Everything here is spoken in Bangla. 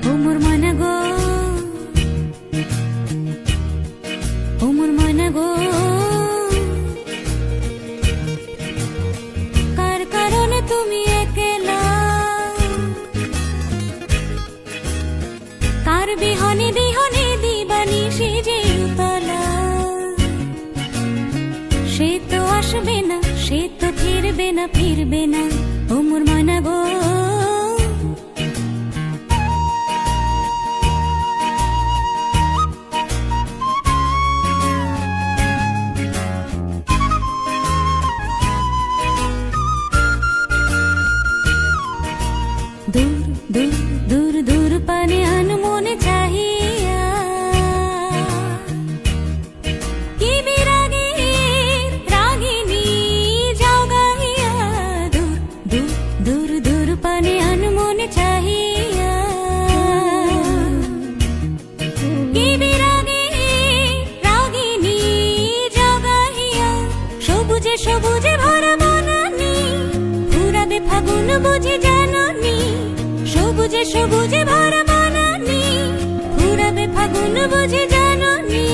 ও মোর ময়না গো, ও মোর ময়না গো, কার কারণে তুমি একলা, কার বিহনে বিহনে দিবানিশি যে উতলা। সে তো আসবে না, সে তো ফিরবে না, ফিরবে না, ও মোর ময়না গো। দূর দূর দূর দূর পানে আনমনে চাহিয়া, কি বিরাগীর রাগিনী জগাইয়া। দূর দূর দূর দূর পানে আনমনে চাহিয়া, কি বিরাগীর রাগিনী জগাইয়া। সবুজে সবুজে ভরা বনানী, ফুরাবে ফাগুন বুঝি জাননি। সবুজে সবুজে ভরা বনানী, ফুরাবে ফাগুন বুঝি জাননি।